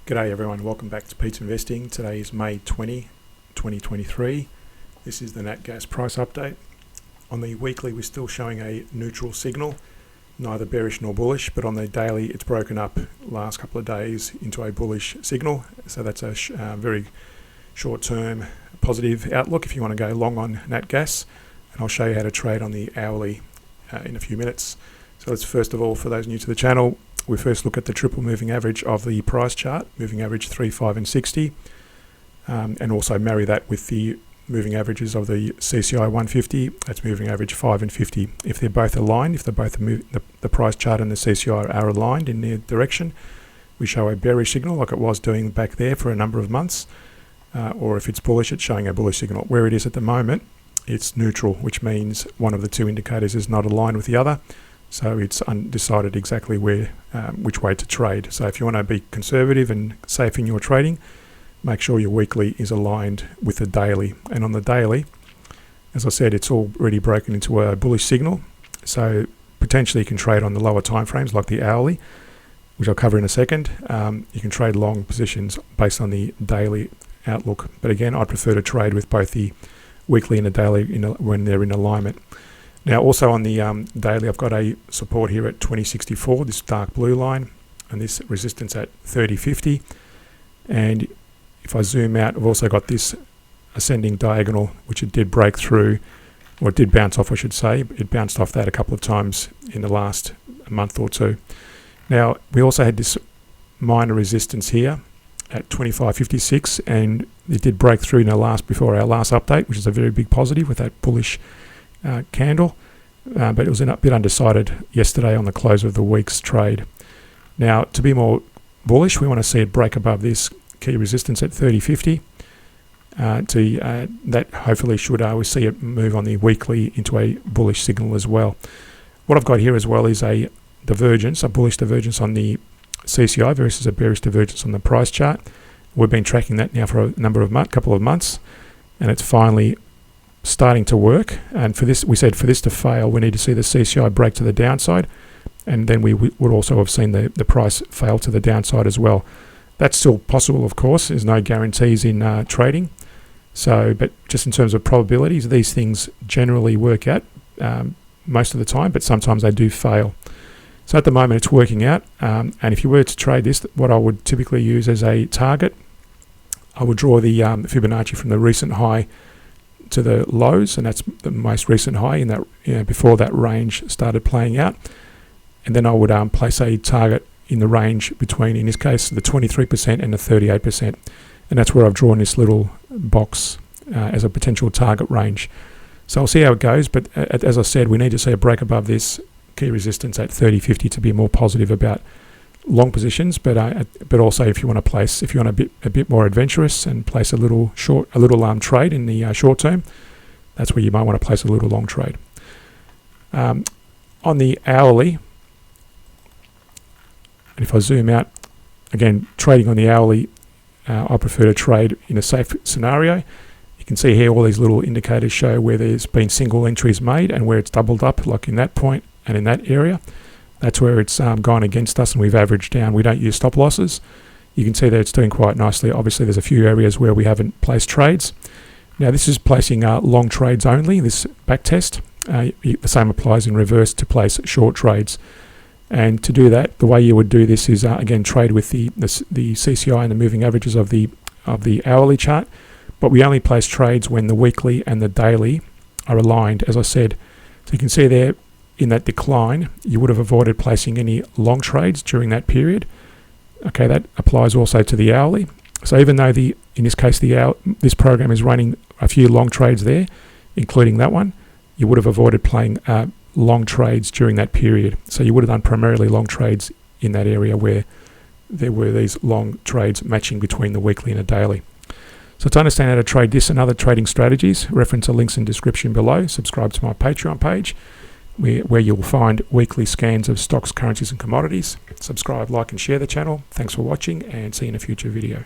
G'day everyone, welcome back to Pete's Investing. Today is May 20, 2023. This is the Nat Gas price update. On the weekly we're still showing a neutral signal, neither bearish nor bullish, but on the daily it's broken up last couple of days into a bullish signal. So that's a very short-term positive outlook if you want to go long on Nat Gas. And I'll show you how to trade on the hourly in a few minutes. So let's first of all, for those new to the channel, we first look at the triple moving average of the price chart, moving average 3, 5 and 60, and also marry that with the moving averages of the CCI 150, that's moving average 5 and 50. If they're both aligned, if they're both the price chart and the CCI are aligned in their direction, we show a bearish signal like it was doing back there for a number of months, or if it's bullish, it's showing a bullish signal. Where it is at the moment, it's neutral, which means one of the two indicators is not aligned with the other. So it's undecided exactly which way to trade. So if you want to be conservative and safe in your trading, make sure your weekly is aligned with the daily. And on the daily, as I said, it's already broken into a bullish signal. So potentially you can trade on the lower time frames like the hourly, which I'll cover in a second. You can trade long positions based on the daily outlook. But again, I prefer to trade with both the weekly and the daily when they're in alignment. Now also on the daily, I've got a support here at 2064, this dark blue line, and this resistance at 3050. And if I zoom out, I've also got this ascending diagonal, which it did break through, or it did bounce off, I should say. It bounced off that a couple of times in the last month or two. Now, we also had this minor resistance here at 2556, and it did break through before our last update, which is a very big positive with that bullish candle, but it was a bit undecided yesterday on the close of the week's trade. Now, to be more bullish, we want to see it break above this key resistance at 3050. That hopefully should we see it move on the weekly into a bullish signal as well. What I've got here as well is a divergence, a bullish divergence on the CCI versus a bearish divergence on the price chart. We've been tracking that now for a couple of months, and it's finally starting to work. And for this, we said for this to fail, we need to see the CCI break to the downside, and then we would also have seen the price fail to the downside as well. That's still possible, of course. There's no guarantees in trading. So, but just in terms of probabilities, these things generally work out most of the time, but sometimes they do fail. So at the moment, it's working out. And if you were to trade this, what I would typically use as a target, I would draw the Fibonacci from the recent high to the lows, and that's the most recent high in that before that range started playing out. And then I would place a target in the range between, in this case, the 23% and the 38%, and that's where I've drawn this little box as a potential target range. So I'll see how it goes, but as I said, we need to see a break above this key resistance at 3050 to be more positive about long positions, but also if you want to a bit more adventurous and place a little trade in the short term, that's where you might want to place a little long trade. On the hourly, and if I zoom out, again, trading on the hourly, I prefer to trade in a safe scenario. You can see here all these little indicators show where there's been single entries made and where it's doubled up, like in that point and in that area. That's where it's gone against us and we've averaged down. We don't use stop losses. You can see that it's doing quite nicely. Obviously, there's a few areas where we haven't placed trades. Now, this is placing long trades only, this back test. The same applies in reverse to place short trades. And to do that, the way you would do this is, again, trade with the CCI and the moving averages of the hourly chart. But we only place trades when the weekly and the daily are aligned, as I said. So you can see there, in that decline, you would have avoided placing any long trades during that period. Okay, that applies also to the hourly. So even though in this case this program is running a few long trades there, including that one, you would have avoided playing long trades during that period. So you would have done primarily long trades in that area where there were these long trades matching between the weekly and the daily. So to understand how to trade this and other trading strategies, reference the links in the description below. Subscribe to my Patreon page, where you'll find weekly scans of stocks, currencies and commodities. Subscribe, like and share the channel. Thanks for watching, and see you in a future video.